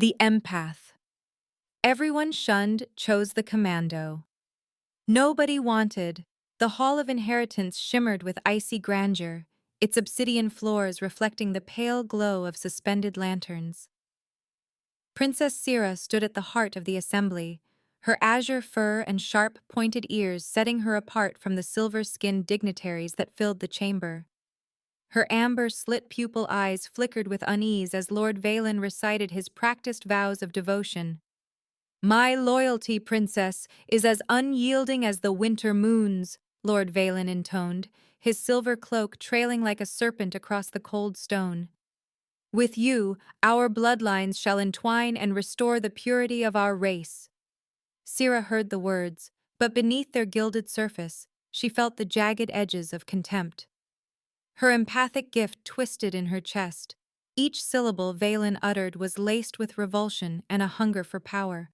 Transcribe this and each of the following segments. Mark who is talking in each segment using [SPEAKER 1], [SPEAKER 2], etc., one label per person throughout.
[SPEAKER 1] The Empath. Everyone shunned chose the Commando. Nobody wanted. The Hall of Inheritance shimmered with icy grandeur, its obsidian floors reflecting the pale glow of suspended lanterns. Princess Sira stood at the heart of the assembly, her azure fur and sharp, pointed ears setting her apart from the silver-skinned dignitaries that filled the chamber. Her amber, slit-pupil eyes flickered with unease as Lord Valen recited his practiced vows of devotion. "My loyalty, princess, is as unyielding as the winter moons," Lord Valen intoned, his silver cloak trailing like a serpent across the cold stone. "With you, our bloodlines shall entwine and restore the purity of our race." Sira heard the words, but beneath their gilded surface, she felt the jagged edges of contempt. Her empathic gift twisted in her chest. Each syllable Valen uttered was laced with revulsion and a hunger for power.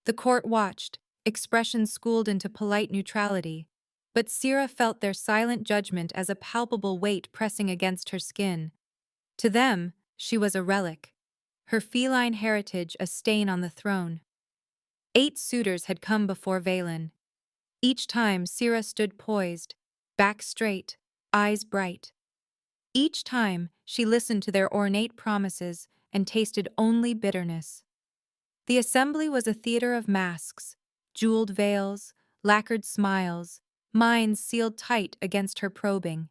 [SPEAKER 1] The court watched, expressions schooled into polite neutrality, but Sira felt their silent judgment as a palpable weight pressing against her skin. To them, she was a relic, her feline heritage a stain on the throne. 8 suitors had come before Valen. Each time Sira stood poised, back straight, eyes bright. Each time she listened to their ornate promises and tasted only bitterness. The assembly was a theater of masks, jeweled veils, lacquered smiles, minds sealed tight against her probing.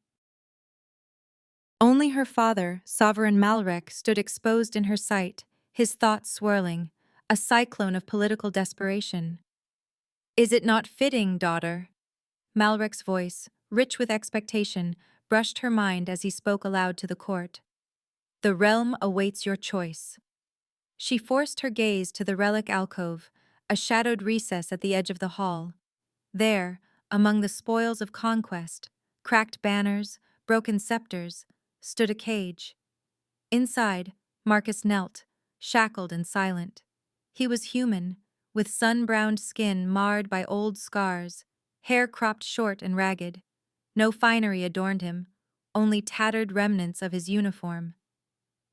[SPEAKER 1] Only her father, Sovereign Malrek, stood exposed in her sight, his thoughts swirling, a cyclone of political desperation. "Is it not fitting, daughter?" Malrek's voice, rich with expectation, brushed her mind as he spoke aloud to the court. "The realm awaits your choice." She forced her gaze to the relic alcove, a shadowed recess at the edge of the hall. There, among the spoils of conquest, cracked banners, broken scepters, stood a cage. Inside, Marcus knelt, shackled and silent. He was human, with sun-browned skin marred by old scars, hair cropped short and ragged. No finery adorned him, only tattered remnants of his uniform.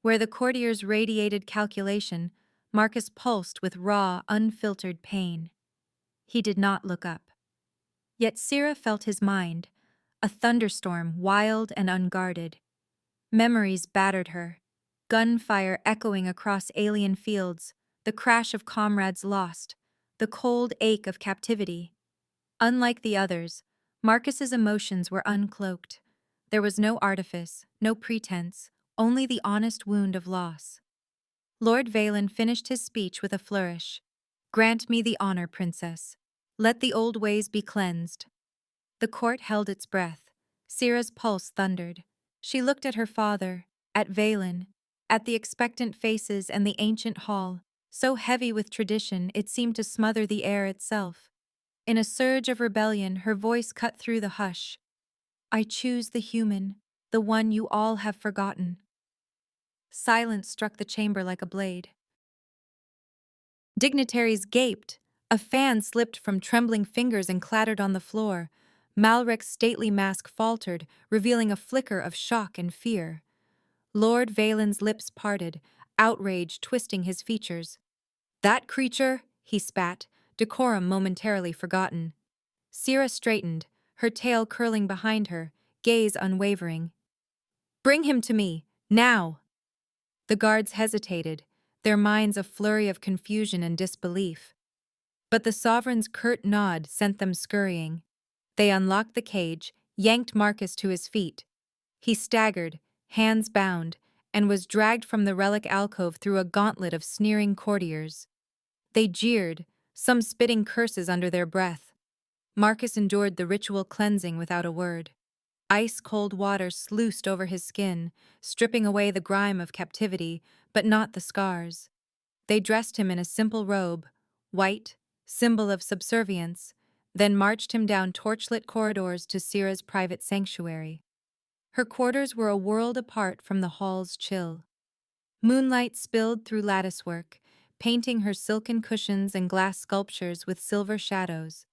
[SPEAKER 1] Where the courtiers radiated calculation, Marcus pulsed with raw, unfiltered pain. He did not look up. Yet Sira felt his mind, a thunderstorm wild and unguarded. Memories battered her, gunfire echoing across alien fields, the crash of comrades lost, the cold ache of captivity. Unlike the others, Marcus's emotions were uncloaked. There was no artifice, no pretense, only the honest wound of loss. Lord Valen finished his speech with a flourish. "Grant me the honor, princess. Let the old ways be cleansed." The court held its breath. Sira's pulse thundered. She looked at her father, at Valen, at the expectant faces and the ancient hall, so heavy with tradition it seemed to smother the air itself. In a surge of rebellion, her voice cut through the hush. "I choose the human, the one you all have forgotten." Silence struck the chamber like a blade. Dignitaries gaped. A fan slipped from trembling fingers and clattered on the floor. Malrek's stately mask faltered, revealing a flicker of shock and fear. Lord Valen's lips parted, outrage twisting his features. "That creature," he spat, decorum momentarily forgotten. Sira straightened, her tail curling behind her, gaze unwavering. "Bring him to me, now!" The guards hesitated, their minds a flurry of confusion and disbelief. But the sovereign's curt nod sent them scurrying. They unlocked the cage, yanked Marcus to his feet. He staggered, hands bound, and was dragged from the relic alcove through a gauntlet of sneering courtiers. They jeered, some spitting curses under their breath. Marcus endured the ritual cleansing without a word. Ice-cold water sluiced over his skin, stripping away the grime of captivity, but not the scars. They dressed him in a simple robe, white, symbol of subservience, then marched him down torchlit corridors to Sira's private sanctuary. Her quarters were a world apart from the hall's chill. Moonlight spilled through latticework, painting her silken cushions and glass sculptures with silver shadows.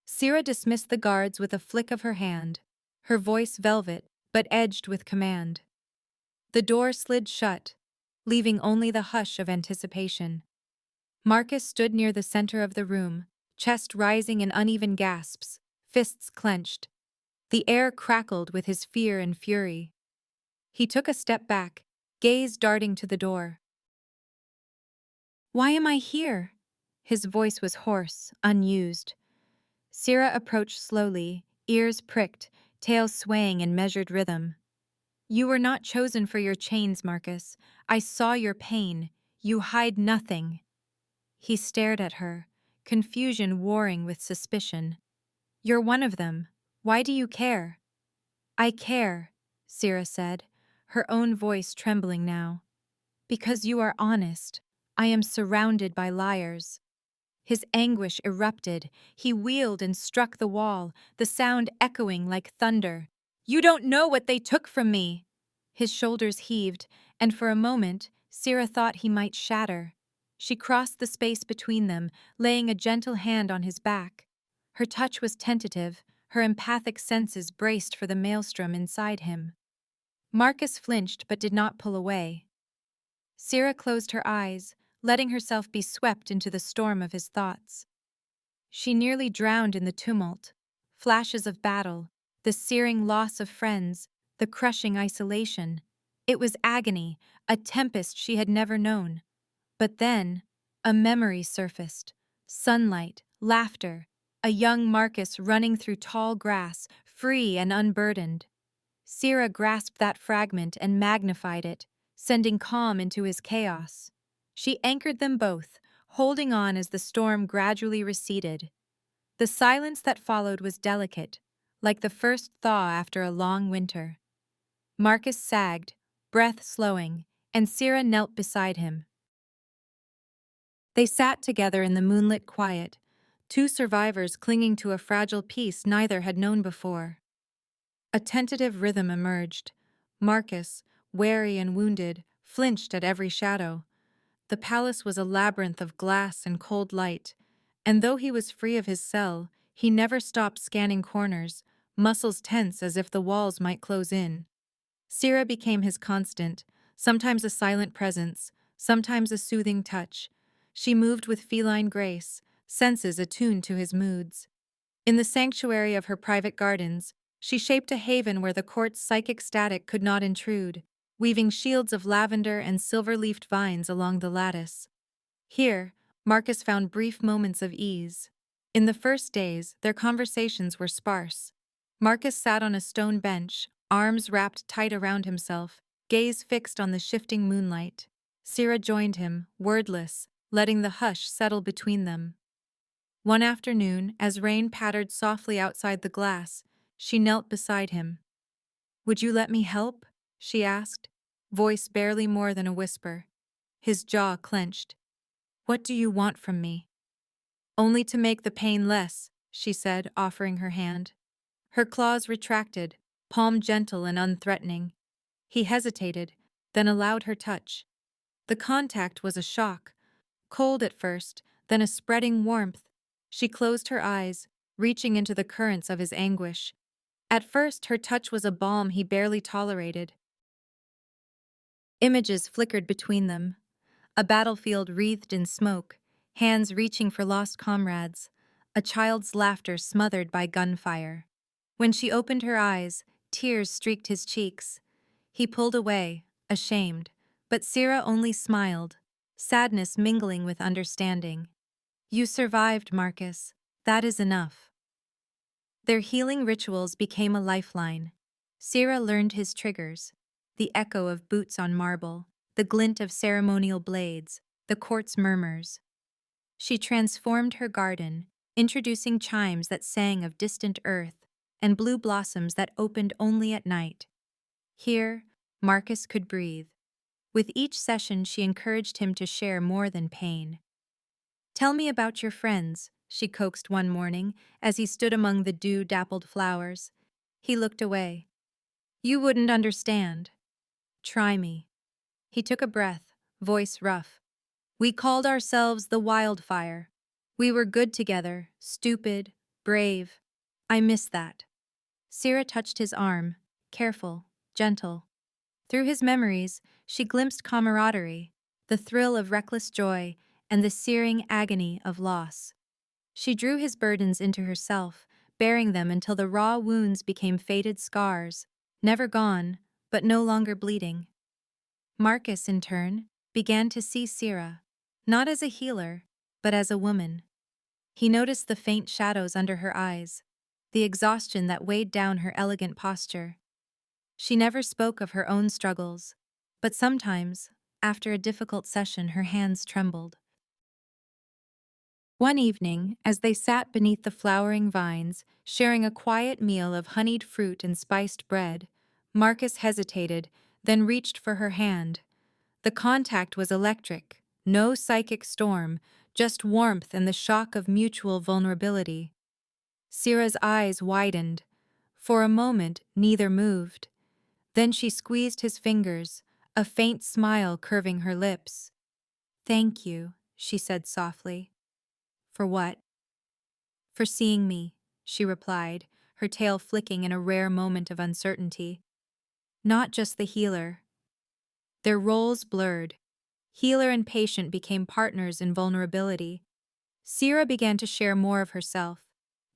[SPEAKER 1] Sira dismissed the guards with a flick of her hand, her voice velvet but edged with command. The door slid shut, leaving only the hush of anticipation. Marcus stood near the center of the room, chest rising in uneven gasps, fists clenched. The air crackled with his fear and fury. He took a step back, gaze darting to the door. "Why am I here?" His voice was hoarse, unused. Syrah approached slowly, ears pricked, tail swaying in measured rhythm. "You were not chosen for your chains, Marcus. I saw your pain. You hide nothing." He stared at her, confusion warring with suspicion. "You're one of them. Why do you care?" "I care," Syrah said, her own voice trembling now. "Because you are honest. I am surrounded by liars." His anguish erupted. He wheeled and struck the wall, the sound echoing like thunder. "You don't know what they took from me!" His shoulders heaved, and for a moment, Syrah thought he might shatter. She crossed the space between them, laying a gentle hand on his back. Her touch was tentative, her empathic senses braced for the maelstrom inside him. Marcus flinched but did not pull away. Syrah closed her eyes, letting herself be swept into the storm of his thoughts. She nearly drowned in the tumult. Flashes of battle, the searing loss of friends, the crushing isolation. It was agony, a tempest she had never known. But then, a memory surfaced. Sunlight, laughter, a young Marcus running through tall grass, free and unburdened. Syrah grasped that fragment and magnified it, sending calm into his chaos. She anchored them both, holding on as the storm gradually receded. The silence that followed was delicate, like the first thaw after a long winter. Marcus sagged, breath slowing, and Syrah knelt beside him. They sat together in the moonlit quiet, two survivors clinging to a fragile peace neither had known before. A tentative rhythm emerged. Marcus, wary and wounded, flinched at every shadow. The palace was a labyrinth of glass and cold light, and though he was free of his cell, he never stopped scanning corners, muscles tense as if the walls might close in. Syrah became his constant, sometimes a silent presence, sometimes a soothing touch. She moved with feline grace, senses attuned to his moods. In the sanctuary of her private gardens, she shaped a haven where the court's psychic static could not intrude, weaving shields of lavender and silver-leafed vines along the lattice. Here, Marcus found brief moments of ease. In the first days, their conversations were sparse. Marcus sat on a stone bench, arms wrapped tight around himself, gaze fixed on the shifting moonlight. Syrah joined him, wordless, letting the hush settle between them. One afternoon, as rain pattered softly outside the glass, she knelt beside him. "Would you let me help?" she asked, voice barely more than a whisper. His jaw clenched. "What do you want from me?" "Only to make the pain less," she said, offering her hand. Her claws retracted, palm gentle and unthreatening. He hesitated, then allowed her touch. The contact was a shock, cold at first, then a spreading warmth. She closed her eyes, reaching into the currents of his anguish. At first, her touch was a balm he barely tolerated. Images flickered between them. A battlefield wreathed in smoke, hands reaching for lost comrades, a child's laughter smothered by gunfire. When she opened her eyes, tears streaked his cheeks. He pulled away, ashamed, but Syrah only smiled, sadness mingling with understanding. "You survived, Marcus. That is enough." Their healing rituals became a lifeline. Syrah learned his triggers, the echo of boots on marble, the glint of ceremonial blades, the court's murmurs. She transformed her garden, introducing chimes that sang of distant earth and blue blossoms that opened only at night. Here, Marcus could breathe. With each session, she encouraged him to share more than pain. "Tell me about your friends," she coaxed one morning as he stood among the dew-dappled flowers. He looked away. "You wouldn't understand." "Try me." He took a breath, voice rough. "We called ourselves the Wildfire. We were good together, stupid, brave. I miss that." Syrah touched his arm, careful, gentle. Through his memories, she glimpsed camaraderie, the thrill of reckless joy, and the searing agony of loss. She drew his burdens into herself, bearing them until the raw wounds became faded scars, never gone, but no longer bleeding. Marcus, in turn, began to see Sira, not as a healer, but as a woman. He noticed the faint shadows under her eyes, the exhaustion that weighed down her elegant posture. She never spoke of her own struggles, but sometimes, after a difficult session, her hands trembled. One evening, as they sat beneath the flowering vines, sharing a quiet meal of honeyed fruit and spiced bread, Marcus hesitated, then reached for her hand. The contact was electric, no psychic storm, just warmth and the shock of mutual vulnerability. Sira's eyes widened. For a moment, neither moved. Then she squeezed his fingers, a faint smile curving her lips. "Thank you," she said softly. "For what?" "For seeing me," she replied, her tail flicking in a rare moment of uncertainty. "Not just the healer." Their roles blurred. Healer and patient became partners in vulnerability. Sira began to share more of herself,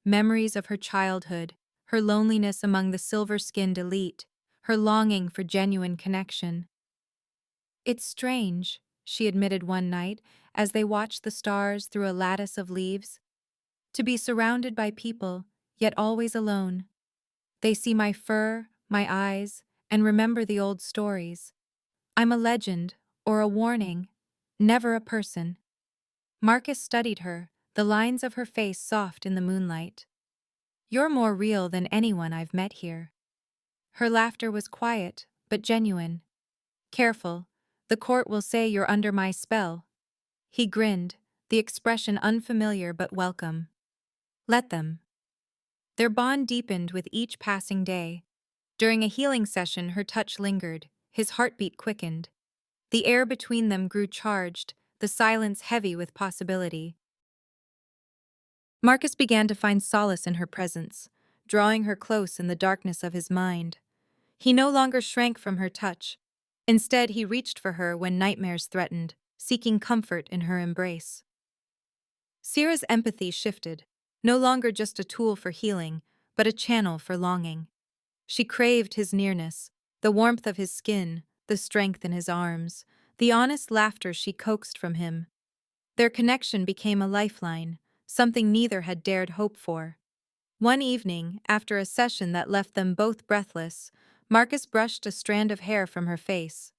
[SPEAKER 1] memories of her childhood, her loneliness among the silver-skinned elite, her longing for genuine connection. "It's strange," she admitted one night as they watched the stars through a lattice of leaves, "to be surrounded by people, yet always alone. They see my fur, my eyes, and remember the old stories. I'm a legend, or a warning, never a person." Marcus studied her, the lines of her face soft in the moonlight. "You're more real than anyone I've met here." Her laughter was quiet, but genuine. "Careful, the court will say you're under my spell." He grinned, the expression unfamiliar but welcome. "Let them." Their bond deepened with each passing day. During a healing session, her touch lingered, his heartbeat quickened. The air between them grew charged, the silence heavy with possibility. Marcus began to find solace in her presence, drawing her close in the darkness of his mind. He no longer shrank from her touch. Instead, he reached for her when nightmares threatened, seeking comfort in her embrace. Sira's empathy shifted, no longer just a tool for healing, but a channel for longing. She craved his nearness, the warmth of his skin, the strength in his arms, the honest laughter she coaxed from him. Their connection became a lifeline, something neither had dared hope for. One evening, after a session that left them both breathless, Marcus brushed a strand of hair from her face.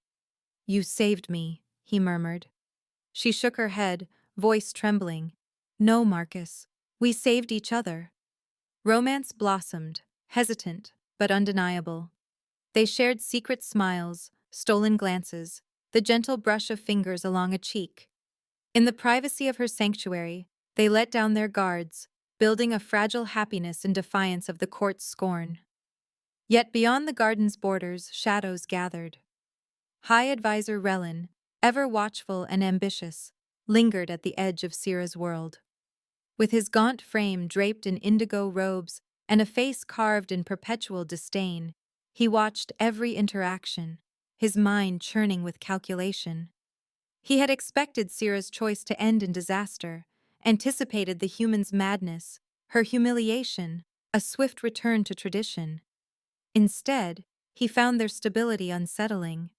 [SPEAKER 1] "You saved me," he murmured. She shook her head, voice trembling. "No, Marcus. We saved each other." Romance blossomed, hesitant, but undeniable. They shared secret smiles, stolen glances, the gentle brush of fingers along a cheek. In the privacy of her sanctuary, they let down their guards, building a fragile happiness in defiance of the court's scorn. Yet beyond the garden's borders, shadows gathered. High Advisor Relin, ever watchful and ambitious, lingered at the edge of Sira's world. With his gaunt frame draped in indigo robes and a face carved in perpetual disdain, he watched every interaction, his mind churning with calculation. He had expected Sira's choice to end in disaster, anticipated the human's madness, her humiliation, a swift return to tradition. Instead, he found their stability unsettling.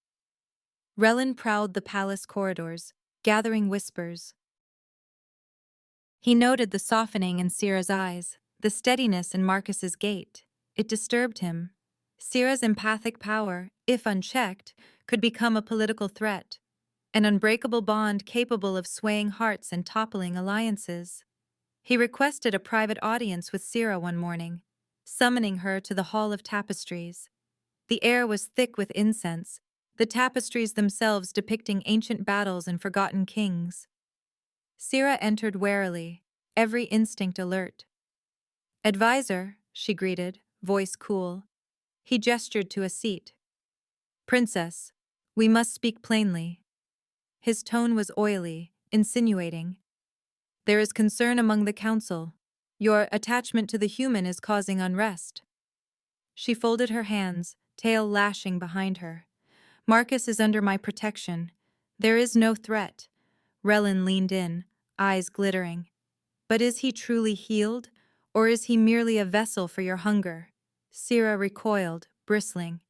[SPEAKER 1] Relin prowled the palace corridors, gathering whispers. He noted the softening in Sira's eyes, the steadiness in Marcus's gait. It disturbed him. Sira's empathic power, if unchecked, could become a political threat, an unbreakable bond capable of swaying hearts and toppling alliances. He requested a private audience with Sira one morning, summoning her to the Hall of Tapestries. The air was thick with incense, the tapestries themselves depicting ancient battles and forgotten kings. Sira entered warily, every instinct alert. "Advisor," she greeted, voice cool. He gestured to a seat. "Princess, we must speak plainly." His tone was oily, insinuating. "There is concern among the council. Your attachment to the human is causing unrest." She folded her hands, tail lashing behind her. Marcus is under my protection. There is no threat. Relin leaned in, eyes glittering. But is he truly healed, or is he merely a vessel for your hunger? Syrah recoiled, bristling.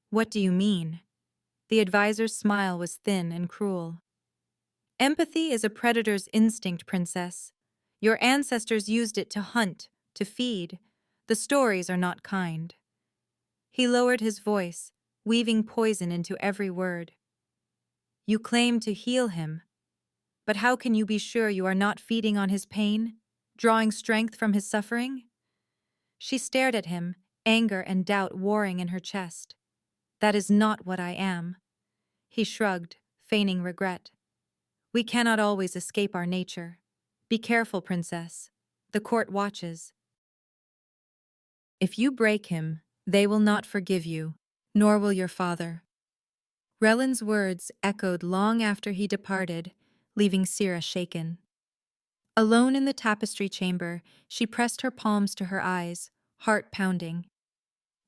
[SPEAKER 1] What do you mean? The advisor's smile was thin and cruel. Empathy is a predator's instinct, princess. Your ancestors used it to hunt, to feed. The stories are not kind. He lowered his voice, weaving poison into every word. You claim to heal him, but how can you be sure you are not feeding on his pain, drawing strength from his suffering? She stared at him, anger and doubt warring in her chest. That is not what I am. He shrugged, feigning regret. We cannot always escape our nature. Be careful, princess. The court watches. If you break him, they will not forgive you, nor will your father. Relin's words echoed long after he departed, leaving Syrah shaken. Alone in the tapestry chamber, she pressed her palms to her eyes, heart pounding.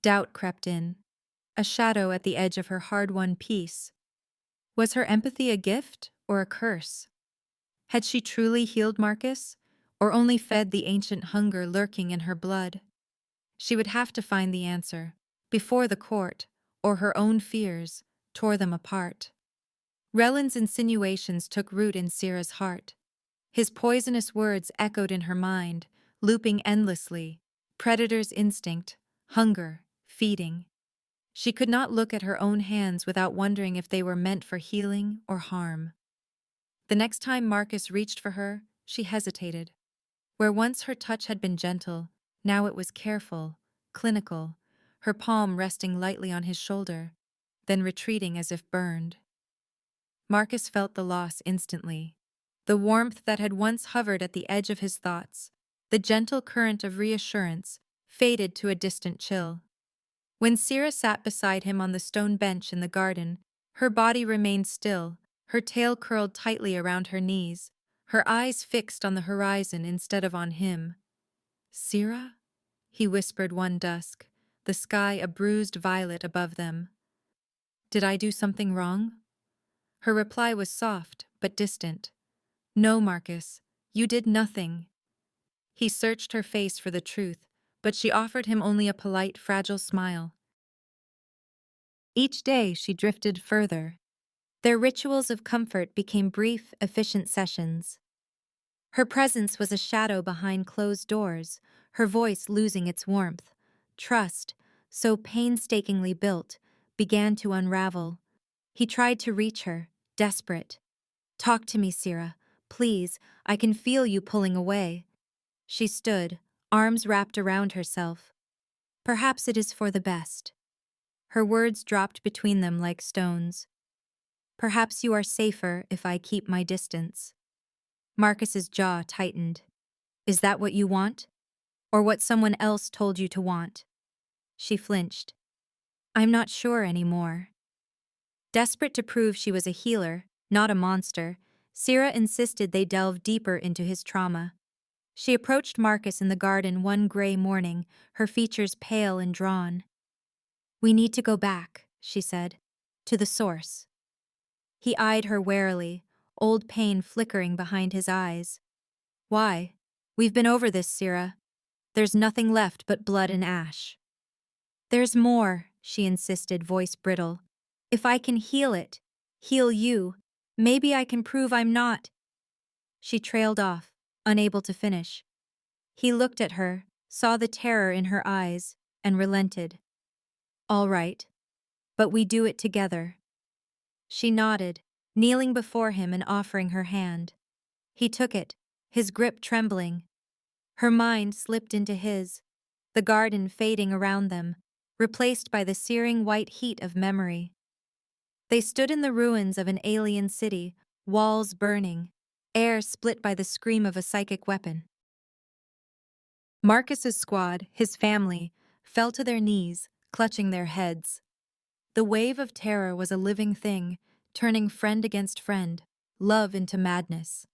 [SPEAKER 1] Doubt crept in, a shadow at the edge of her hard-won peace. Was her empathy a gift or a curse? Had she truly healed Marcus, or only fed the ancient hunger lurking in her blood? She would have to find the answer, before the court, or her own fears, tore them apart. Relin's insinuations took root in Syrah's heart. His poisonous words echoed in her mind, looping endlessly. Predator's instinct, hunger, feeding. She could not look at her own hands without wondering if they were meant for healing or harm. The next time Marcus reached for her, she hesitated. Where once her touch had been gentle, now it was careful, clinical, her palm resting lightly on his shoulder, then retreating as if burned. Marcus felt the loss instantly. The warmth that had once hovered at the edge of his thoughts, the gentle current of reassurance, faded to a distant chill. When Syrah sat beside him on the stone bench in the garden, her body remained still, her tail curled tightly around her knees, her eyes fixed on the horizon instead of on him. "Syrah?" he whispered one dusk, the sky a bruised violet above them. "Did I do something wrong?" Her reply was soft, but distant. "No, Marcus, you did nothing." He searched her face for the truth, but she offered him only a polite, fragile smile. Each day she drifted further. Their rituals of comfort became brief, efficient sessions. Her presence was a shadow behind closed doors, her voice losing its warmth. Trust, so painstakingly built, began to unravel. He tried to reach her, desperate. "Talk to me, Syrah. Please, I can feel you pulling away." She stood, arms wrapped around herself. "Perhaps it is for the best." Her words dropped between them like stones. "Perhaps you are safer if I keep my distance." Marcus's jaw tightened. "Is that what you want? Or what someone else told you to want?" She flinched. "I'm not sure anymore." Desperate to prove she was a healer, not a monster, Syrah insisted they delve deeper into his trauma. She approached Marcus in the garden one gray morning, her features pale and drawn. "We need to go back," she said, "to the source." He eyed her warily, old pain flickering behind his eyes. "Why? We've been over this, Syrah. There's nothing left but blood and ash." "There's more," she insisted, voice brittle. "If I can heal it, heal you, maybe I can prove I'm not." She trailed off, unable to finish. He looked at her, saw the terror in her eyes, and relented. "All right, but we do it together." She nodded, kneeling before him and offering her hand. He took it, his grip trembling. Her mind slipped into his, the garden fading around them, replaced by the searing white heat of memory. They stood in the ruins of an alien city, walls burning, air split by the scream of a psychic weapon. Marcus's squad, his family, fell to their knees, clutching their heads. The wave of terror was a living thing, turning friend against friend, love into madness.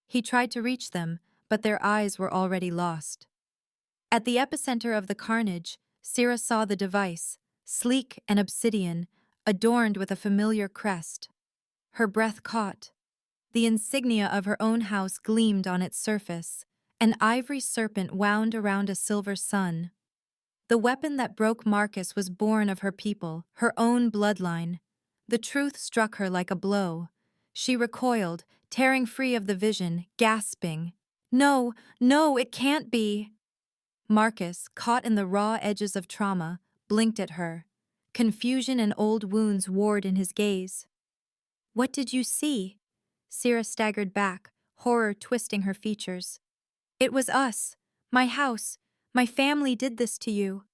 [SPEAKER 1] He tried to reach them, but their eyes were already lost. At the epicenter of the carnage, Syrah saw the device, sleek and obsidian, adorned with a familiar crest. Her breath caught. The insignia of her own house gleamed on its surface, an ivory serpent wound around a silver sun. The weapon that broke Marcus was born of her people, her own bloodline. The truth struck her like a blow. She recoiled, tearing free of the vision, gasping, "No, no, it can't be!" Marcus, caught in the raw edges of trauma, blinked at her. Confusion and old wounds warred in his gaze. "What did you see?" Syrah staggered back, horror twisting her features. "It was us. My house. My family did this to you."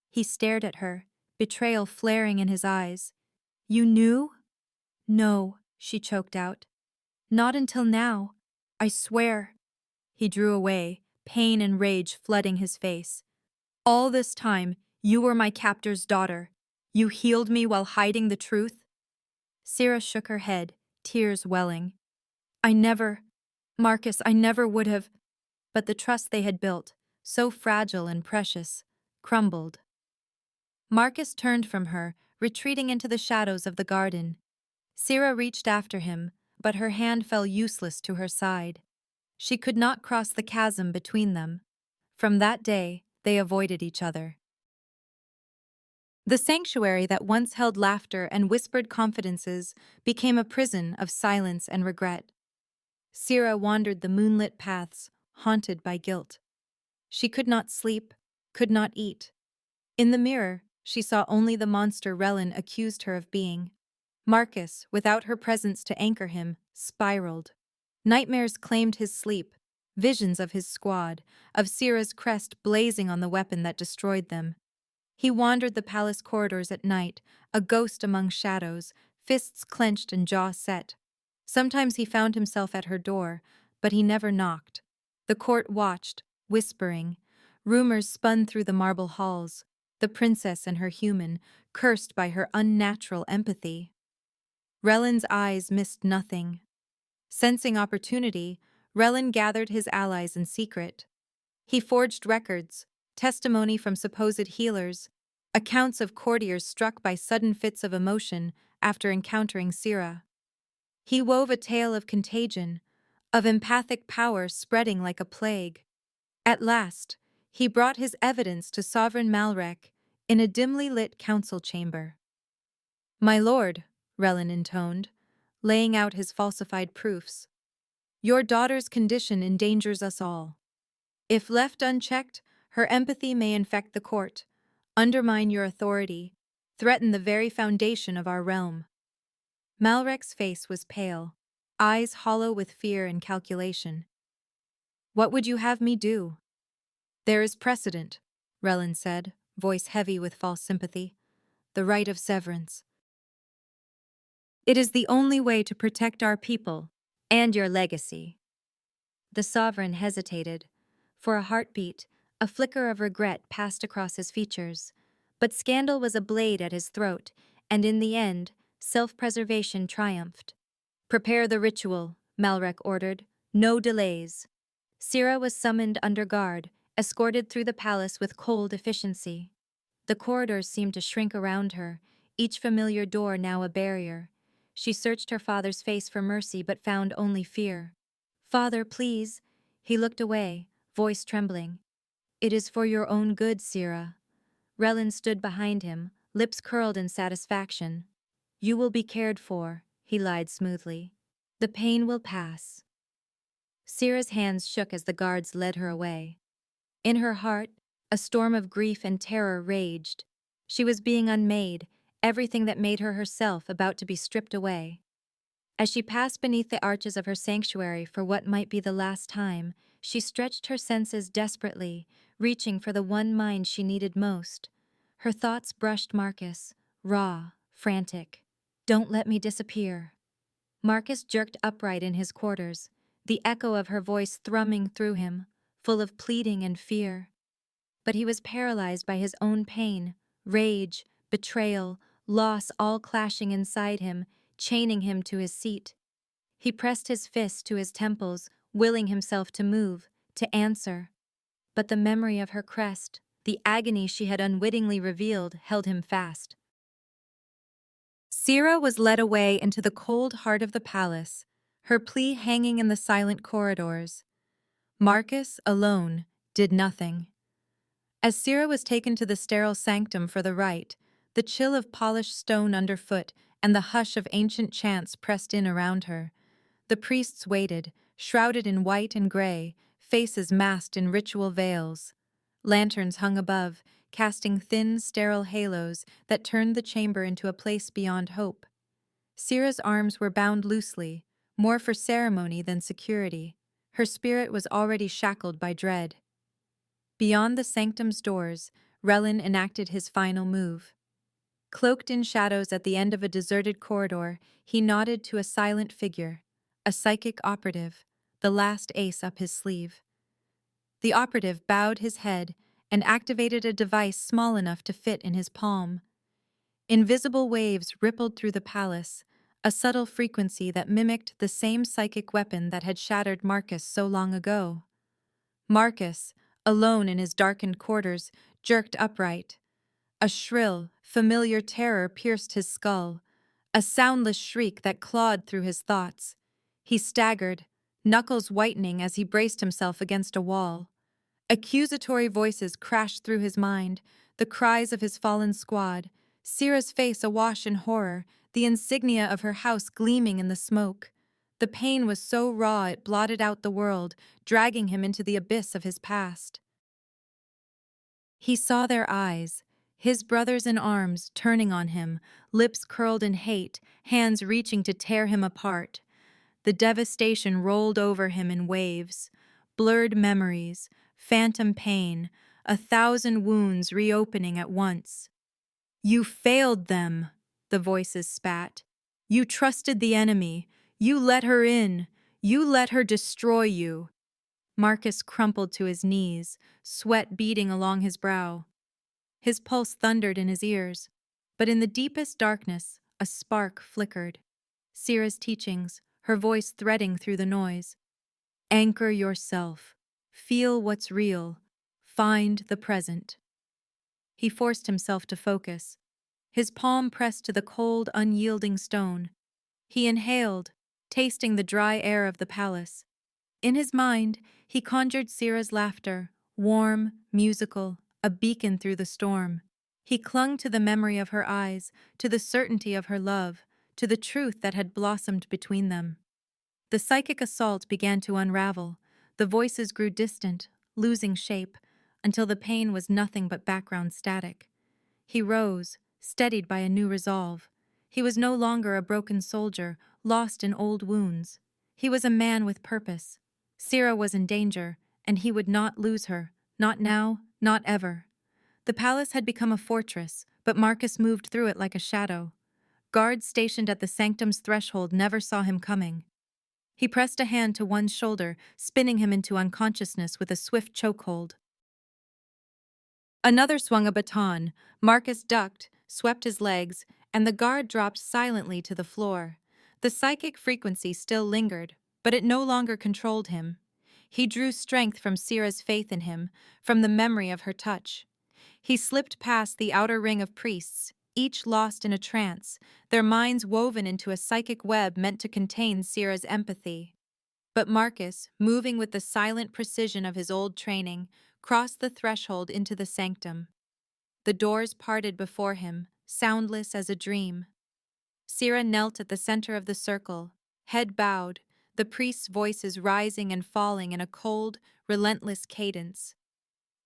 [SPEAKER 1] He stared at her, betrayal flaring in his eyes. "You knew?" "No," she choked out. "Not until now. I swear." He drew away, pain and rage flooding his face. "All this time, you were my captor's daughter. You healed me while hiding the truth?" Syrah shook her head, tears welling. Marcus, I never would have." But the trust they had built, so fragile and precious, crumbled. Marcus turned from her, retreating into the shadows of the garden. Syrah reached after him, but her hand fell useless to her side. She could not cross the chasm between them. From that day, they avoided each other. The sanctuary that once held laughter and whispered confidences became a prison of silence and regret. Syrah wandered the moonlit paths, haunted by guilt. She could not sleep, could not eat. In the mirror, she saw only the monster Relin accused her of being. Marcus, without her presence to anchor him, spiraled. Nightmares claimed his sleep, visions of his squad, of Syrah's crest blazing on the weapon that destroyed them. He wandered the palace corridors at night, a ghost among shadows, fists clenched and jaw set. Sometimes he found himself at her door, but he never knocked. The court watched, whispering. Rumors spun through the marble halls. The princess and her human, cursed by her unnatural empathy. Relin's eyes missed nothing. Sensing opportunity, Relin gathered his allies in secret. He forged records, testimony from supposed healers, accounts of courtiers struck by sudden fits of emotion after encountering Syrah. He wove a tale of contagion, of empathic power spreading like a plague. At last, he brought his evidence to Sovereign Malrek in a dimly lit council chamber. "My lord," Relin intoned, laying out his falsified proofs, "your daughter's condition endangers us all. If left unchecked, her empathy may infect the court, undermine your authority, threaten the very foundation of our realm." Malrek's face was pale, eyes hollow with fear and calculation. "What would you have me do?" "There is precedent," Relin said, voice heavy with false sympathy. "The right of severance. It is the only way to protect our people and your legacy." The sovereign hesitated. For a heartbeat, a flicker of regret passed across his features. But scandal was a blade at his throat, and in the end, self-preservation triumphed. "Prepare the ritual," Malrek ordered. "No delays." Syrah was summoned under guard, escorted through the palace with cold efficiency. The corridors seemed to shrink around her, each familiar door now a barrier. She searched her father's face for mercy but found only fear. "Father, please." He looked away, voice trembling. "It is for your own good, Syrah." Relin stood behind him, lips curled in satisfaction. "You will be cared for," he lied smoothly. "The pain will pass." Syrah's hands shook as the guards led her away. In her heart, a storm of grief and terror raged. She was being unmade, everything that made her herself about to be stripped away. As she passed beneath the arches of her sanctuary for what might be the last time, she stretched her senses desperately, reaching for the one mind she needed most. Her thoughts brushed Marcus, raw, frantic. "Don't let me disappear." Marcus jerked upright in his quarters, the echo of her voice thrumming through him, full of pleading and fear. But he was paralyzed by his own pain, rage, betrayal, loss all clashing inside him, chaining him to his seat. He pressed his fist to his temples, willing himself to move, to answer. But the memory of her crest, the agony she had unwittingly revealed, held him fast. Sira was led away into the cold heart of the palace, her plea hanging in the silent corridors. Marcus, alone, did nothing. As Sira was taken to the sterile sanctum for the rite, the chill of polished stone underfoot and the hush of ancient chants pressed in around her. The priests waited, shrouded in white and gray, faces masked in ritual veils. Lanterns hung above, casting thin, sterile halos that turned the chamber into a place beyond hope. Sira's arms were bound loosely, more for ceremony than security. Her spirit was already shackled by dread. Beyond the sanctum's doors, Relin enacted his final move. Cloaked in shadows at the end of a deserted corridor, he nodded to a silent figure, a psychic operative, the last ace up his sleeve. The operative bowed his head and activated a device small enough to fit in his palm. Invisible waves rippled through the palace, a subtle frequency that mimicked the same psychic weapon that had shattered Marcus so long ago. Marcus, alone in his darkened quarters, jerked upright. A shrill, familiar terror pierced his skull, a soundless shriek that clawed through his thoughts. He staggered, knuckles whitening as he braced himself against a wall. Accusatory voices crashed through his mind, the cries of his fallen squad, Sira's face awash in horror, the insignia of her house gleaming in the smoke. The pain was so raw it blotted out the world, dragging him into the abyss of his past. He saw their eyes, his brothers in arms turning on him, lips curled in hate, hands reaching to tear him apart. The devastation rolled over him in waves, blurred memories, phantom pain, 1,000 wounds reopening at once. "You failed them," the voices spat. "You trusted the enemy. You let her in. You let her destroy you." Marcus crumpled to his knees, sweat beading along his brow. His pulse thundered in his ears, but in the deepest darkness, a spark flickered. Sira's teachings, her voice threading through the noise. Anchor yourself. Feel what's real. Find the present. He forced himself to focus. His palm pressed to the cold, unyielding stone. He inhaled, tasting the dry air of the palace. In his mind, he conjured Sira's laughter, warm, musical, a beacon through the storm. He clung to the memory of her eyes, to the certainty of her love, to the truth that had blossomed between them. The psychic assault began to unravel. The voices grew distant, losing shape, until the pain was nothing but background static. He rose, steadied by a new resolve. He was no longer a broken soldier, lost in old wounds. He was a man with purpose. Sira was in danger, and he would not lose her, not now, not ever. The palace had become a fortress, but Marcus moved through it like a shadow. Guards stationed at the sanctum's threshold never saw him coming. He pressed a hand to one's shoulder, spinning him into unconsciousness with a swift chokehold. Another swung a baton. Marcus ducked, swept his legs, and the guard dropped silently to the floor. The psychic frequency still lingered, but it no longer controlled him. He drew strength from Sira's faith in him, from the memory of her touch. He slipped past the outer ring of priests, each lost in a trance, their minds woven into a psychic web meant to contain Sira's empathy. But Marcus, moving with the silent precision of his old training, crossed the threshold into the sanctum. The doors parted before him, soundless as a dream. Sira knelt at the center of the circle, head bowed, the priests' voices rising and falling in a cold, relentless cadence.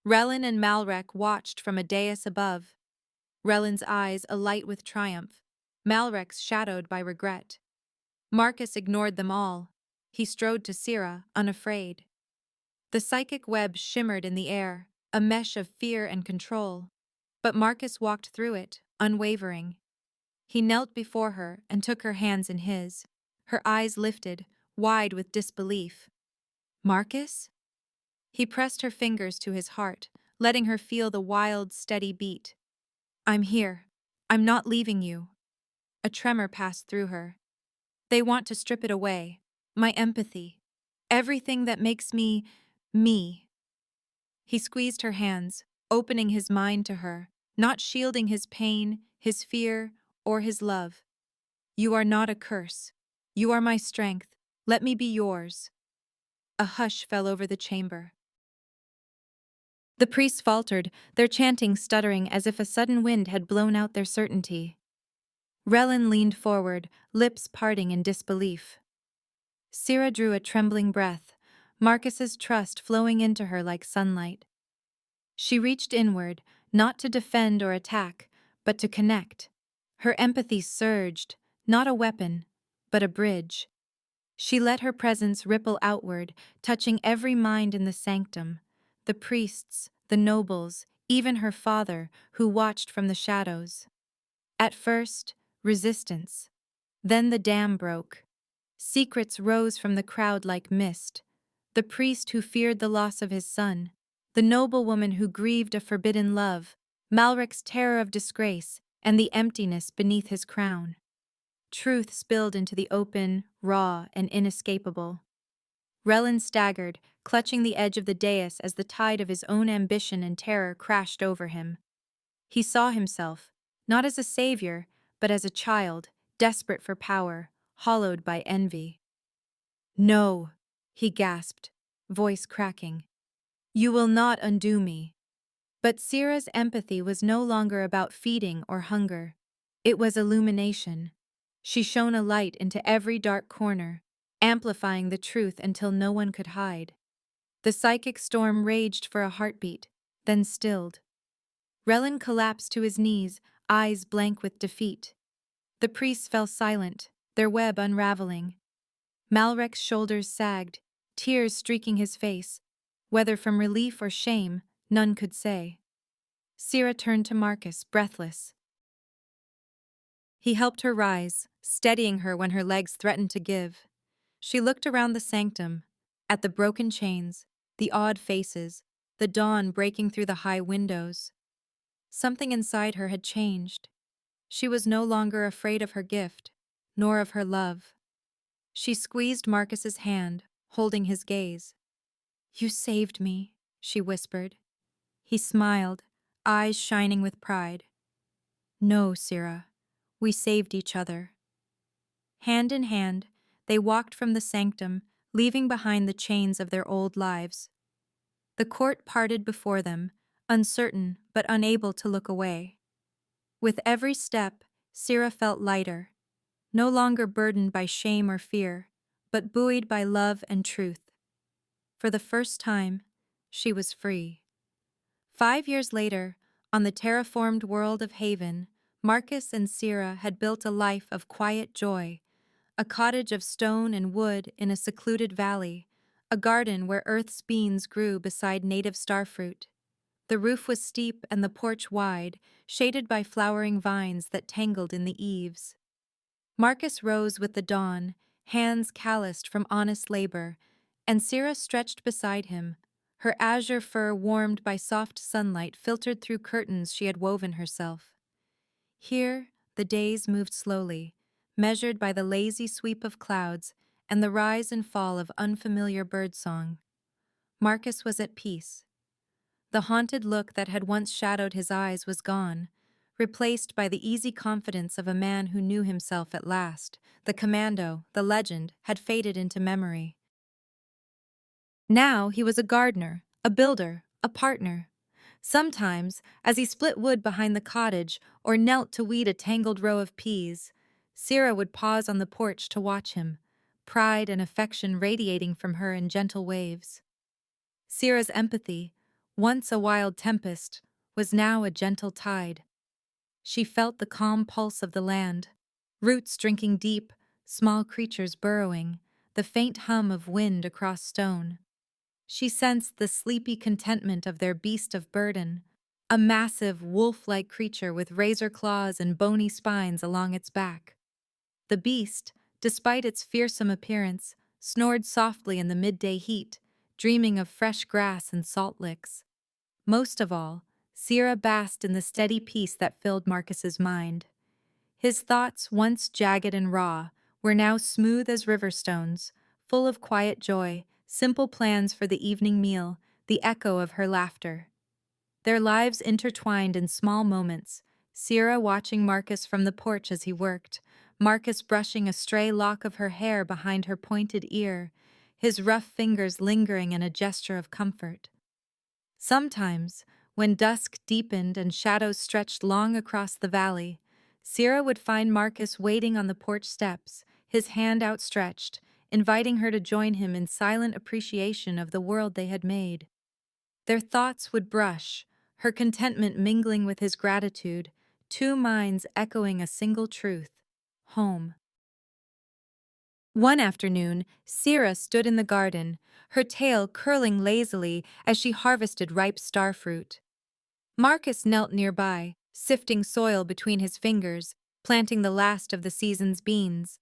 [SPEAKER 1] Relin and Malrek watched from a dais above. Relin's eyes alight with triumph, Malrek's shadowed by regret. Marcus ignored them all. He strode to Sira, unafraid. The psychic web shimmered in the air, a mesh of fear and control. But Marcus walked through it, unwavering. He knelt before her and took her hands in his, her eyes lifted, wide with disbelief. "Marcus?" He pressed her fingers to his heart, letting her feel the wild, steady beat. "I'm here. I'm not leaving you." A tremor passed through her. "They want to strip it away. My empathy. Everything that makes me, me." He squeezed her hands, opening his mind to her, not shielding his pain, his fear, or his love. You are not a curse. You are my strength. Let me be yours. A hush fell over the chamber. The priests faltered, their chanting stuttering as if a sudden wind had blown out their certainty. Relin leaned forward, lips parting in disbelief. Syrah drew a trembling breath, Marcus's trust flowing into her like sunlight. She reached inward, not to defend or attack, but to connect. Her empathy surged, not a weapon, but a bridge. She let her presence ripple outward, touching every mind in the sanctum, the priests, the nobles, even her father, who watched from the shadows. At first, resistance. Then the dam broke. Secrets rose from the crowd like mist. The priest who feared the loss of his son, the noblewoman who grieved a forbidden love, Malric's terror of disgrace, and the emptiness beneath his crown. Truth spilled into the open, raw, and inescapable. Relin staggered, clutching the edge of the dais as the tide of his own ambition and terror crashed over him. He saw himself, not as a savior, but as a child, desperate for power, hollowed by envy. "No," he gasped, voice cracking. "You will not undo me." But Syrah's empathy was no longer about feeding or hunger. It was illumination. She shone a light into every dark corner, amplifying the truth until no one could hide. The psychic storm raged for a heartbeat, then stilled. Relin collapsed to his knees, eyes blank with defeat. The priests fell silent, their web unraveling. Malrec's shoulders sagged, tears streaking his face. Whether from relief or shame, none could say. Syrah turned to Marcus, breathless. He helped her rise, steadying her when her legs threatened to give. She looked around the sanctum, at the broken chains, the odd faces, the dawn breaking through the high windows. Something inside her had changed. She was no longer afraid of her gift, nor of her love. She squeezed Marcus's hand, holding his gaze. "You saved me," she whispered. He smiled, eyes shining with pride. "No, Syrah, we saved each other." Hand in hand, they walked from the sanctum, leaving behind the chains of their old lives. The court parted before them, uncertain but unable to look away. With every step, Syrah felt lighter, no longer burdened by shame or fear, but buoyed by love and truth. For the first time, she was free. 5 years later, on the terraformed world of Haven, Marcus and Syrah had built a life of quiet joy, a cottage of stone and wood in a secluded valley, a garden where earth's beans grew beside native starfruit. The roof was steep and the porch wide, shaded by flowering vines that tangled in the eaves. Marcus rose with the dawn, hands calloused from honest labor, and Syrah stretched beside him, her azure fur warmed by soft sunlight filtered through curtains she had woven herself. Here, the days moved slowly, measured by the lazy sweep of clouds and the rise and fall of unfamiliar birdsong. Marcus was at peace. The haunted look that had once shadowed his eyes was gone, replaced by the easy confidence of a man who knew himself at last. The Commando, the legend, had faded into memory. Now he was a gardener, a builder, a partner. Sometimes, as he split wood behind the cottage or knelt to weed a tangled row of peas, Syrah would pause on the porch to watch him, pride and affection radiating from her in gentle waves. Syrah's empathy, once a wild tempest, was now a gentle tide. She felt the calm pulse of the land, roots drinking deep, small creatures burrowing, the faint hum of wind across stone. She sensed the sleepy contentment of their beast of burden, a massive, wolf-like creature with razor claws and bony spines along its back. The beast, despite its fearsome appearance, snored softly in the midday heat, dreaming of fresh grass and salt licks. Most of all, Syrah basked in the steady peace that filled Marcus's mind. His thoughts, once jagged and raw, were now smooth as river stones, full of quiet joy, simple plans for the evening meal, the echo of her laughter. Their lives intertwined in small moments, Syrah watching Marcus from the porch as he worked, Marcus brushing a stray lock of her hair behind her pointed ear, his rough fingers lingering in a gesture of comfort. Sometimes, when dusk deepened and shadows stretched long across the valley, Sierra would find Marcus waiting on the porch steps, his hand outstretched, inviting her to join him in silent appreciation of the world they had made. Their thoughts would brush, her contentment mingling with his gratitude, two minds echoing a single truth: home. One afternoon, Sierra stood in the garden, her tail curling lazily as she harvested ripe starfruit. Marcus knelt nearby, sifting soil between his fingers, planting the last of the season's beans.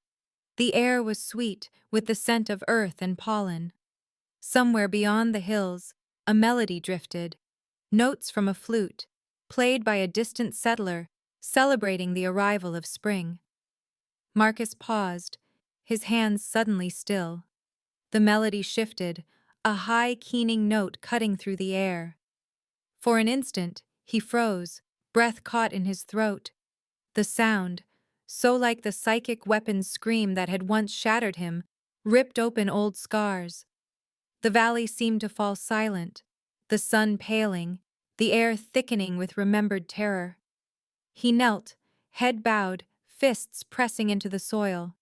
[SPEAKER 1] The air was sweet, with the scent of earth and pollen. Somewhere beyond the hills, a melody drifted, notes from a flute, played by a distant settler, celebrating the arrival of spring. Marcus paused, his hands suddenly still. The melody shifted, a high, keening note cutting through the air. For an instant, he froze, breath caught in his throat. The sound, so like the psychic weapon's scream that had once shattered him, ripped open old scars. The valley seemed to fall silent, the sun paling, the air thickening with remembered terror. He knelt, head bowed, fists pressing into the soil.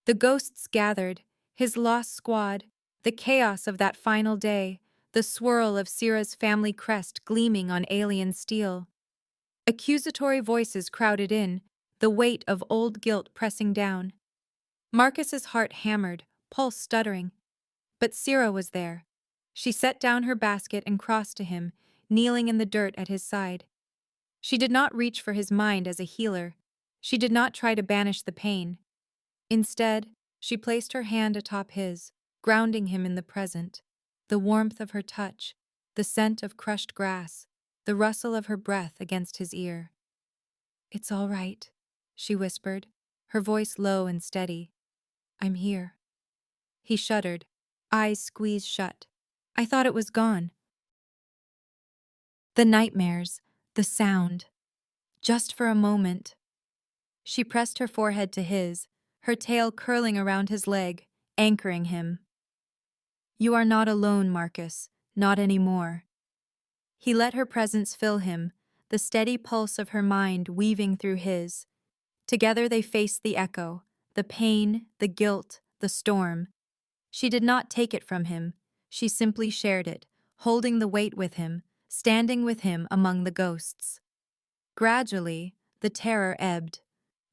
[SPEAKER 1] The ghosts gathered, his lost squad, the chaos of that final day, the swirl of Sierra's family crest gleaming on alien steel. Accusatory voices crowded in, the weight of old guilt pressing down. Marcus's heart hammered, pulse stuttering. But Sierra was there. She set down her basket and crossed to him, kneeling in the dirt at his side. She did not reach for his mind as a healer. She did not try to banish the pain. Instead, she placed her hand atop his, grounding him in the present. The warmth of her touch, the scent of crushed grass, the rustle of her breath against his ear. "It's all right," she whispered, her voice low and steady. "I'm here." He shuddered, eyes squeezed shut. "I thought it was gone." The nightmares, the sound. Just for a moment. She pressed her forehead to his, her tail curling around his leg, anchoring him. "You are not alone, Marcus, not anymore." He let her presence fill him, the steady pulse of her mind weaving through his. Together they faced the echo, the pain, the guilt, the storm. She did not take it from him, she simply shared it, holding the weight with him, standing with him among the ghosts. Gradually, the terror ebbed.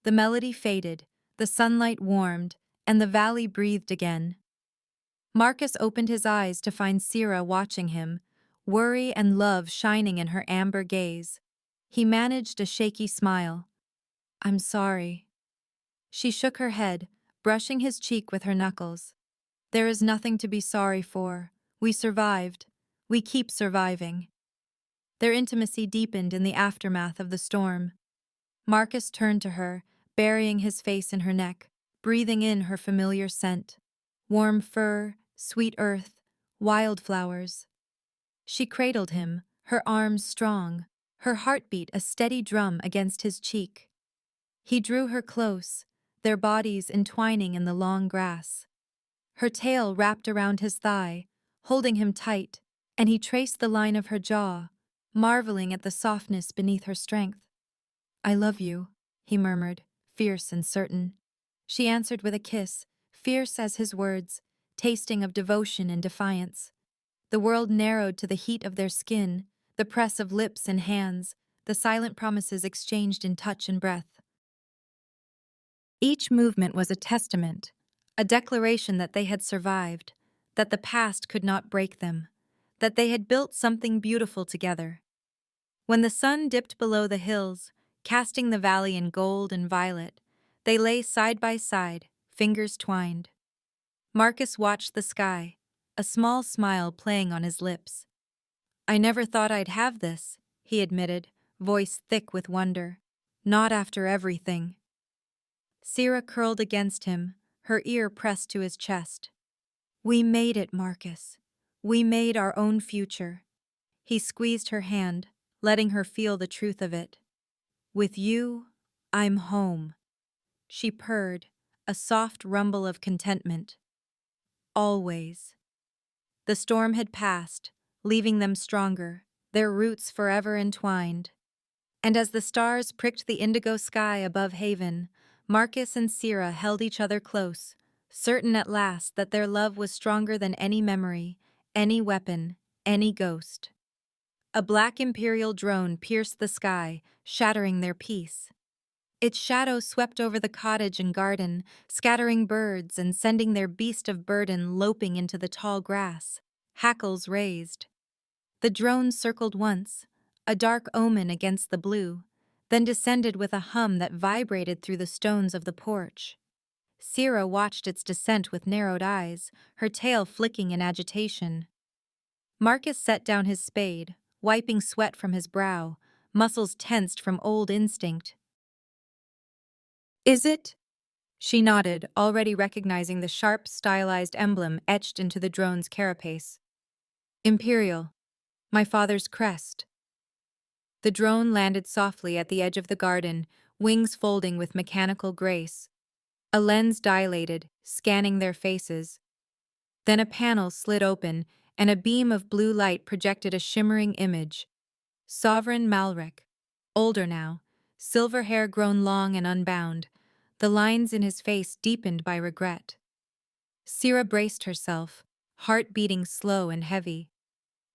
[SPEAKER 1] The melody faded, the sunlight warmed, and the valley breathed again. Marcus opened his eyes to find Sierra watching him, worry and love shining in her amber gaze. He managed a shaky smile. "I'm sorry." She shook her head, brushing his cheek with her knuckles. "There is nothing to be sorry for. We survived. We keep surviving." Their intimacy deepened in the aftermath of the storm. Marcus turned to her, burying his face in her neck, breathing in her familiar scent. Warm fur, sweet earth, wildflowers. She cradled him, her arms strong, her heartbeat a steady drum against his cheek. He drew her close, their bodies entwining in the long grass. Her tail wrapped around his thigh, holding him tight, and he traced the line of her jaw, marveling at the softness beneath her strength. "I love you," he murmured, fierce and certain. She answered with a kiss, fierce as his words, tasting of devotion and defiance. The world narrowed to the heat of their skin, the press of lips and hands, the silent promises exchanged in touch and breath. Each movement was a testament, a declaration that they had survived, that the past could not break them, that they had built something beautiful together. When the sun dipped below the hills, casting the valley in gold and violet, they lay side by side, fingers twined. Marcus watched the sky, a small smile playing on his lips. "I never thought I'd have this," he admitted, voice thick with wonder. "Not after everything." Sierra curled against him, her ear pressed to his chest. "We made it, Marcus. We made our own future." He squeezed her hand, letting her feel the truth of it. "With you, I'm home." She purred, a soft rumble of contentment. Always. The storm had passed, leaving them stronger, their roots forever entwined. And as the stars pricked the indigo sky above Haven, Marcus and Syrah held each other close, certain at last that their love was stronger than any memory, any weapon, any ghost. A black Imperial drone pierced the sky, shattering their peace. Its shadow swept over the cottage and garden, scattering birds and sending their beast of burden loping into the tall grass, hackles raised. The drone circled once, a dark omen against the blue, then descended with a hum that vibrated through the stones of the porch. Syrah watched its descent with narrowed eyes, her tail flicking in agitation. Marcus set down his spade, wiping sweat from his brow, muscles tensed from old instinct. "Is it?" She nodded, already recognizing the sharp, stylized emblem etched into the drone's carapace. "Imperial. My father's crest." The drone landed softly at the edge of the garden, wings folding with mechanical grace. A lens dilated, scanning their faces. Then a panel slid open, and a beam of blue light projected a shimmering image. Sovereign Malric, older now, silver hair grown long and unbound, the lines in his face deepened by regret. Syrah braced herself, heart beating slow and heavy.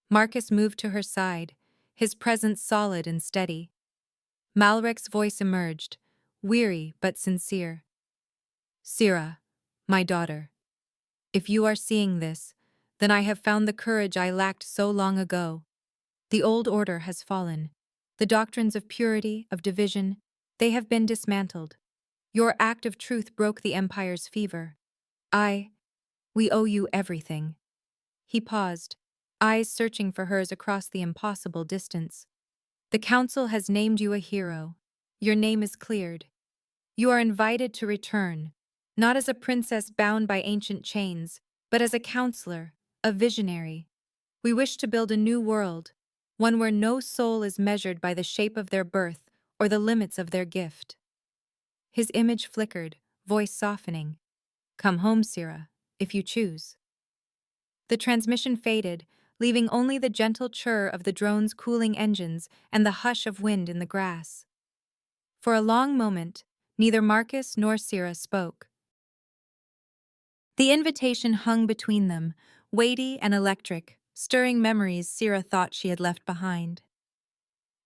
[SPEAKER 1] Marcus moved to her side, his presence solid and steady. Malric's voice emerged, weary but sincere. "Syrah, my daughter, if you are seeing this, then I have found the courage I lacked so long ago. The old order has fallen. The doctrines of purity, of division, they have been dismantled. Your act of truth broke the Empire's fever. We owe you everything." He paused, eyes searching for hers across the impossible distance. "The Council has named you a hero. Your name is cleared. You are invited to return, not as a princess bound by ancient chains, but as a counselor, a visionary. We wish to build a new world, one where no soul is measured by the shape of their birth or the limits of their gift." His image flickered, voice softening. "Come home, Syrah, if you choose." The transmission faded, leaving only the gentle churr of the drone's cooling engines and the hush of wind in the grass. For a long moment, neither Marcus nor Syrah spoke. The invitation hung between them, weighty and electric, stirring memories Syrah thought she had left behind.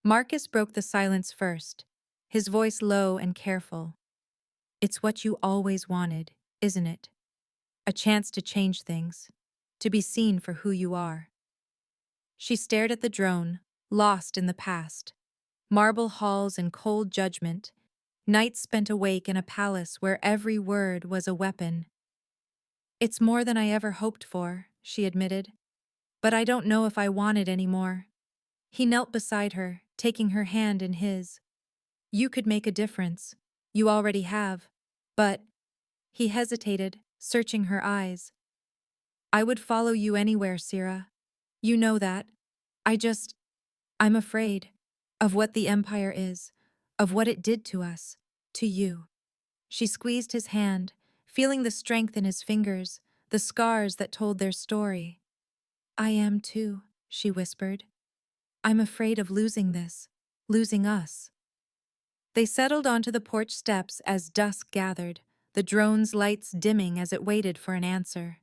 [SPEAKER 1] Marcus broke the silence first, his voice low and careful. "It's what you always wanted, isn't it? A chance to change things, to be seen for who you are." She stared at the drone, lost in the past. Marble halls and cold judgment, nights spent awake in a palace where every word was a weapon. "It's more than I ever hoped for," she admitted. "But I don't know if I want it anymore." He knelt beside her, taking her hand in his. "You could make a difference. You already have. But—" He hesitated, searching her eyes. "I would follow you anywhere, Syrah. You know that. I'm afraid of what the Empire is, of what it did to us, to you." She squeezed his hand, feeling the strength in his fingers, the scars that told their story. "I am too," she whispered. "I'm afraid of losing this, losing us." They settled onto the porch steps as dusk gathered, the drone's lights dimming as it waited for an answer.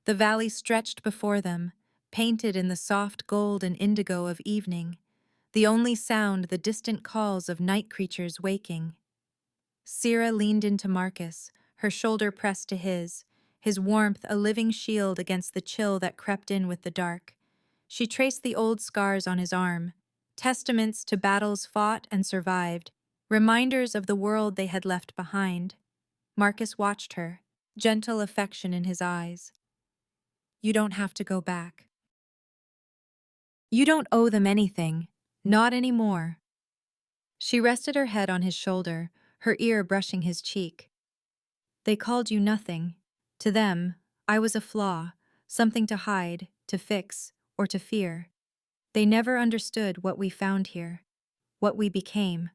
[SPEAKER 1] The valley stretched before them, painted in the soft gold and indigo of evening, the only sound the distant calls of night creatures waking. Syrah leaned into Marcus, her shoulder pressed to his warmth a living shield against the chill that crept in with the dark. She traced the old scars on his arm, testaments to battles fought and survived, reminders of the world they had left behind. Marcus watched her, gentle affection in his eyes. "You don't have to go back. You don't owe them anything, not anymore." She rested her head on his shoulder, her ear brushing his cheek. "They called you nothing. To them, I was a flaw, something to hide, to fix, or to fear. They never understood what we found here, what we became."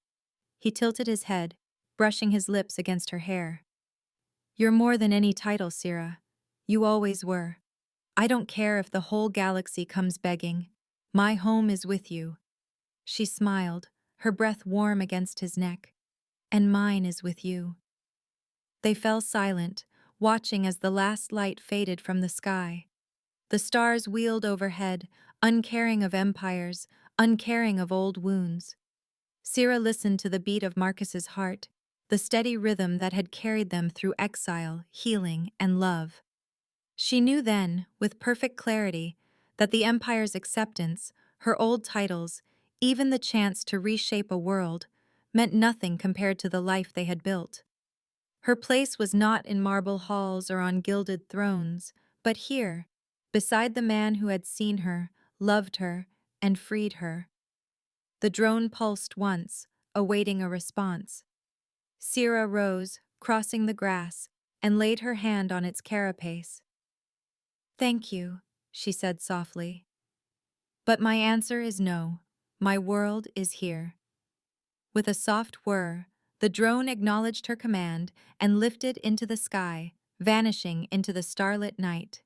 [SPEAKER 1] He tilted his head, brushing his lips against her hair. You're more than any title, Sira. You always were. I don't care if the whole galaxy comes begging. My home is with you. She smiled, her breath warm against his neck. And mine is with you. They fell silent, watching as the last light faded from the sky. The stars wheeled overhead, uncaring of empires, uncaring of old wounds. Sira listened to the beat of Marcus's heart, the steady rhythm that had carried them through exile, healing, and love. She knew then, with perfect clarity, that the Empire's acceptance, her old titles, even the chance to reshape a world, meant nothing compared to the life they had built. Her place was not in marble halls or on gilded thrones, but here, beside the man who had seen her, loved her, and freed her. The drone pulsed once, awaiting a response. Sira rose, crossing the grass, and laid her hand on its carapace. "Thank you," she said softly. "But my answer is no. My world is here." With a soft whir, the drone acknowledged her command and lifted into the sky, vanishing into the starlit night.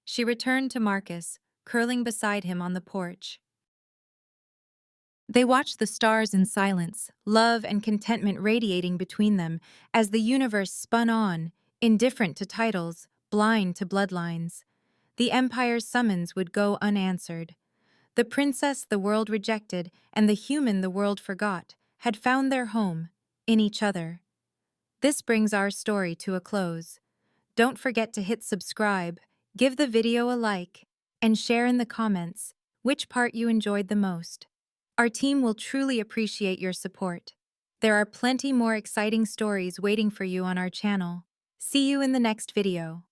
[SPEAKER 1] She returned to Marcus, curling beside him on the porch. They watched the stars in silence, love and contentment radiating between them as the universe spun on, indifferent to titles, blind to bloodlines. The Empire's summons would go unanswered. The princess the world rejected and the human the world forgot had found their home in each other. This brings our story to a close. Don't forget to hit subscribe, give the video a like, and share in the comments which part you enjoyed the most. Our team will truly appreciate your support. There are plenty more exciting stories waiting for you on our channel. See you in the next video.